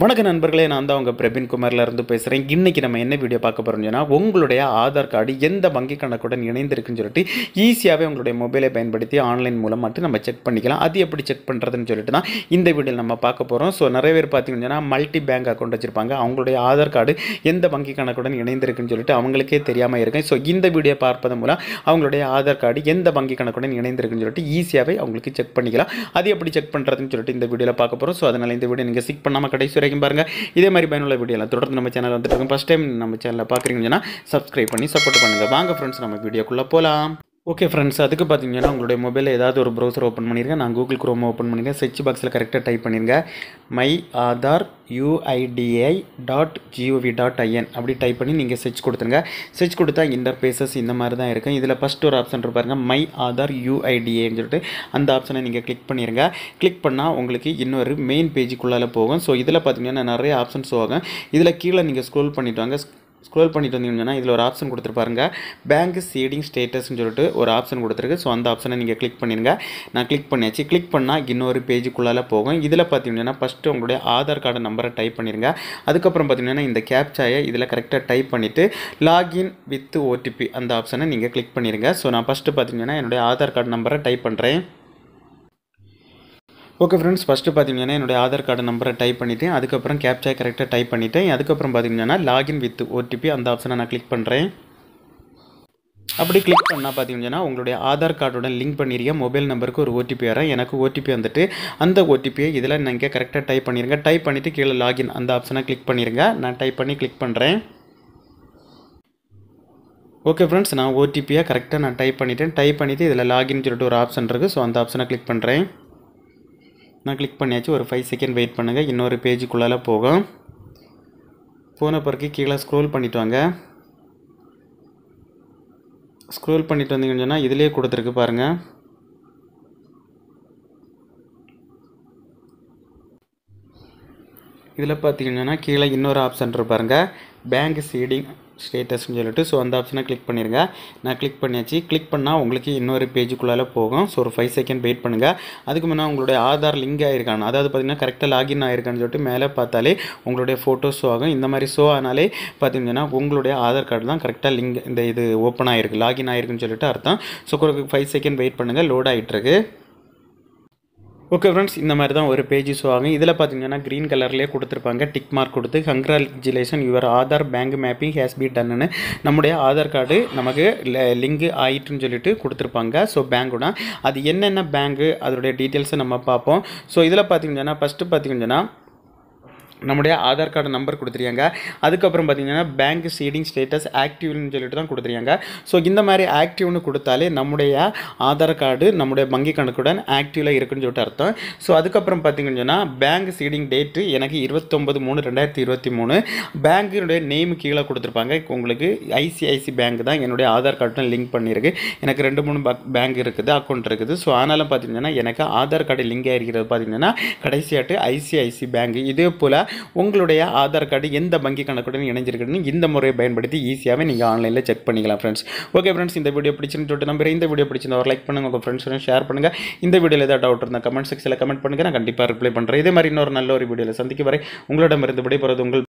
வணக்க நண்பர்களே, நான் தான் உங்கள் பிரவீன் குமார்லேருந்து பேசுகிறேன். இன்றைக்கி நம்ம என்ன வீடியோ பார்க்க போகிறோம்னு சொன்னால், உங்களுடைய ஆதார் கார்டு எந்த வங்கி கணக்குடன் இணைந்திருக்குன்னு சொல்லிட்டு ஈஸியாகவே உங்களுடைய மொபைலை பயன்படுத்தி ஆன்லைன் மூலம் மட்டும் நம்ம செக் பண்ணிக்கலாம். அது எப்படி செக் பண்ணுறதுன்னு சொல்லிட்டு தான் இந்த வீடியோவில் நம்ம பார்க்க போகிறோம். ஸோ நிறைய பேர் பார்த்தீங்கன்னா மல்டி பேங்க் அக்கௌண்ட் வச்சுருப்பாங்க. அவங்களுடைய ஆதார் கார்டு எந்த வங்கி கணக்குடன் இணைந்திருக்குன்னு சொல்லிட்டு அவங்களுக்கே தெரியாமல் இருக்கும். ஸோ இந்த வீடியோ பார்ப்பதன் மூலம் அவங்களுடைய ஆதார் கார்டு எந்த வங்கி கணக்குடன் இணைந்திருக்குன்னு சொல்லிட்டு ஈஸியாகவே அவங்களுக்கு செக் பண்ணிக்கலாம். அது எப்படி செக் பண்ணுறதுன்னு சொல்லிட்டு இந்த வீடியோவில் பார்க்க போகிறோம். ஸோ அதனால் இந்த வீடியோ நீங்கள் ஸ்கிப் பண்ணாமல் கடைசி வரைக்கும் பாருங்கள். இதே மாதிரி பயனுள்ள வீடியோலாம் தொடர்ந்து நம்ம சேனல் வந்துட்டு இருக்கும். ஃபஸ்ட் டைம் நம்ம சேனலை பார்க்குறீங்கன்னா சப்ஸ்கிரைப் பண்ணி சப்போர்ட் பண்ணுங்கள். வாங்க ஃப்ரெண்ட்ஸ், நம்ம வீடியோக்குள்ளே போகலாம். ஓகே ஃப்ரெண்ட்ஸ், அதுக்கு பார்த்தீங்கன்னா உங்களுடைய மொபைலில் ஏதாவது ஒரு ப்ரௌசர் ஓப்பன் பண்ணியிருக்கேன். நான் கூகுள் குரோம் ஓப்பன் பண்ணியிருக்கேன். சர்ச் பாக்ஸில் கரெக்டாக டைப் பண்ணிருங்க myAadharUIDI.gov.in அப்படி டைப் பண்ணி நீங்கள் சர்ச் கொடுத்துருங்க. சர்ச் கொடுத்தா இன்டர்ஃபேஸஸ் இந்த மாதிரி தான் இருக்கும். இதில் ஃபஸ்ட் ஒரு ஆப்ஷன் இருப்பாருங்க, myAadharUIDIன்னு சொல்லிட்டு அந்த ஆப்ஷனை நீங்கள் கிளிக் பண்ணிடுங்க. கிளிக் பண்ணால் உங்களுக்கு இன்னொரு மெயின் பேஜுக்குள்ளால போகும். ஸோ இதில் பார்த்தீங்கன்னா நிறைய ஆப்ஷன்ஸ் ஆகும். இதில் கீழே நீங்கள் ஸ்க்ரோல் பண்ணிட்டு வாங்க. ஸ்க்ரோல் பண்ணிட்டு வந்தீங்கன்னா இதில் ஒரு ஆப்ஷன் கொடுத்துருப்பாருங்க, பேங்க் சீடிங் ஸ்டேட்டஸ்ன்னு சொல்லிட்டு ஒரு ஆப்ஷன் கொடுத்துருக்கு. ஸோ அந்த ஆப்ஷனை நீங்கள் கிளிக் பண்ணிடுங்க. நான் கிளிக் பண்ணியாச்சு. கிளிக் பண்ணால் இன்னொரு பேஜுக்குள்ளால போகும். இதில் பார்த்தீங்கன்னா ஃபஸ்ட்டு உங்களுடைய ஆதார் கார்டு நம்பரை டைப் பண்ணிடுங்க. அதுக்கப்புறம் பார்த்தீங்கன்னா இந்த கேப்சாயை இதில் கரெக்டாக டைப் பண்ணிவிட்டு லாகின் வித் ஓடிபி அந்த ஆப்ஷனை நீங்கள் கிளிக் பண்ணிடுங்க. ஸோ நான் ஃபஸ்ட்டு பார்த்தீங்கன்னா என்னுடைய ஆதார் கார்டு நம்பரை டைப் பண்ணுறேன். ஓகே ஃப்ரெண்ட்ஸ், ஃபஸ்ட்டு பார்த்தீங்கன்னா என்னுடைய ஆதார் கார்டு நம்பரை டைப் பண்ணிவிட்டேன். அதுக்கப்புறம் கேப்சா கரெக்டாக டைப் பண்ணிவிட்டேன். அதுக்கப்புறம் பார்த்தீங்கன்னா லாகின் வித் ஓடிபி அந்த ஆப்ஷனை நான் கிளிக் பண்ணுறேன். அப்படி கிளிக் பண்ணால் பார்த்தீங்கன்னா உங்களுடைய ஆதார் கார்டுடன் லிங்க் பண்ணியிருக்க மொபைல் நம்பருக்கு ஒரு ஓடிபி வரும். எனக்கு ஓடிபி வந்துட்டு அந்த ஓடிபியை இதில் நீங்கள் கரெக்டாக டைப் பண்ணிடுங்க. டைப் பண்ணிவிட்டு கீழே லாகின் அந்த ஆப்ஷனை கிளிக் பண்ணிடுங்க. நான் டைப் பண்ணி கிளிக் பண்ணுறேன். ஓகே ஃப்ரெண்ட்ஸ், நான் ஓடிபியை கரெக்டாக நான் டைப் பண்ணிவிட்டேன். டைப் பண்ணிவிட்டு இதில் லாகின் சொல்லிட்டு ஒரு ஆப்ஷன் இருக்குது. ஸோ அந்த ஆப்ஷனை கிளிக் பண்ணுறேன். நான் கிளிக் பண்ணியாச்சு. ஒரு 5 செகண்ட் வெயிட் பண்ணுங்கள். இன்னொரு பேஜுக்குள்ளால போகும். போன பிறகு கீழே ஸ்க்ரோல் பண்ணிட்டு வாங்க. ஸ்க்ரோல் பண்ணிட்டு வந்தீங்கன்னு சொன்னால் இதிலே கொடுத்துருக்கு பாருங்கள். இதில் பார்த்தீங்கன்னா கீழே இன்னொரு ஆப்ஷன் இருப்பாருங்க, பேங்க் சீடிங் ஸ்டேட்டஸ்ன்னு சொல்லிட்டு. ஸோ அந்த ஆப்ஷனை கிளிக் பண்ணிடுங்க. நான் கிளிக் பண்ணியாச்சு. கிளிக் பண்ணால் உங்களுக்கு இன்னொரு பேஜுக்குள்ளால போகும். ஸோ ஒரு 5 செகண்ட் வெயிட் பண்ணுங்கள். அதுக்கு முன்னாடி உங்களுடைய ஆதார் லிங்க் ஆகிருக்கானு, அதாவது பார்த்தீங்கன்னா கரெக்டாக லாகின் ஆகிருக்கான்னு சொல்லிட்டு மேலே பார்த்தாலே உங்களுடைய ஃபோட்டோ ஷோ ஆகும். இந்த மாதிரி ஷோ ஆனாலே பார்த்தீங்கன்னா உங்களுடைய ஆதார் கார்டு தான் கரெக்டாக லிங்க் இந்த இது ஓப்பன் ஆகிருக்கு, லாகின் ஆகிருக்குன்னு சொல்லிட்டு அர்த்தம். ஸோ ஒரு 5 செகண்ட் வெயிட் பண்ணுங்கள். லோட் ஆகிட்டுருக்கு. ஓகே ஃப்ரெண்ட்ஸ், இந்த மாதிரி தான் ஒரு பேஜ் ஷோ ஆகும். இதில் பார்த்தீங்கன்னா க்ரீன் கலர்லேயே கொடுத்துருப்பாங்க, டிக் மார்க் கொடுத்து congratulation your Aadhaar bank mapping has be டன்னு நம்முடைய ஆதார் கார்டு நமக்கு லிங்க் ஆகிட்டுன்னு சொல்லிட்டு கொடுத்துருப்பாங்க. ஸோ பேங்க்குனா அது என்னென்ன பேங்க்கு அதோடைய டீட்டெயில்ஸை நம்ம பார்ப்போம். ஸோ இதில் பார்த்தீங்கன்னா ஃபஸ்ட்டு பார்த்தீங்கன்னா நம்முடைய ஆதார் கார்டு நம்பர் கொடுத்துருக்காங்க. அதுக்கப்புறம் பார்த்தீங்கன்னா பேங்க் சீடிங் ஸ்டேட்டஸ் ஆக்டிவ்னு சொல்லிட்டு தான் கொடுத்துருக்காங்க. ஸோ இந்த மாதிரி ஆக்டிவ்னு கொடுத்தாலே நம்முடைய ஆதார் கார்டு நம்முடைய வங்கி கணக்குடன் ஆக்டிவில் இருக்குன்னு சொல்லிட்டு அர்த்தம். ஸோ அதுக்கப்புறம் பார்த்தீங்கன்னு சொன்னால் பேங்க் சீடிங் டேட்டு எனக்கு 29/3/2023. பேங்க்கினுடைய நேம் கீழே கொடுத்துருப்பாங்க. உங்களுக்கு ஐசிஐசி பேங்க் தான் என்னுடைய ஆதார் கார்டுடன் லிங்க் பண்ணியிருக்கு. எனக்கு 2-3 பேங்க் இருக்குது, அக்கௌண்ட் இருக்குது. ஸோ ஆனாலும் பார்த்தீங்கன்னா எனக்கு ஆதார் கார்டு லிங்க் ஆகிருக்கிறது பார்த்தீங்கன்னா கடைசியாட்டு ஐசிஐசி பேங்க். இதே போல் உங்களுடைய ஆதார் கார்டு எந்த வங்கி கணக்குடன் இணைஞ்சிருக்குன்னு இந்த முறையை பயன்படுத்தி ஈஸியாகவே நீங்கள் ஆன்லைனில் செக் பண்ணிக்கலாம் ஃப்ரெண்ட்ஸ். ஓகே ஃப்ரெண்ட்ஸ், இந்த வீடியோ பிடிச்சிருந்து சொல்லிட்டு நம்புறேன். இந்த வீடியோ பிடிச்சிருந்தா ஒரு லைக் பண்ணுங்கள், உங்கள் ஃப்ரெண்ட்ஸுடன் ஷேர் பண்ணுங்கள். இந்த வீடியோவில் ஏதாவது டவுட் இருந்தால் கமெண்ட் செக்ஷனில் கமெண்ட் பண்ணுங்கள். நான் கண்டிப்பாக ரிப்ளை பண்ணுறேன். இதே மாதிரி இன்னொரு நல்ல ஒரு வீடியோவில் சந்திக்க வரை உங்களிடமிருந்து விடைபெறுவது உங்கள்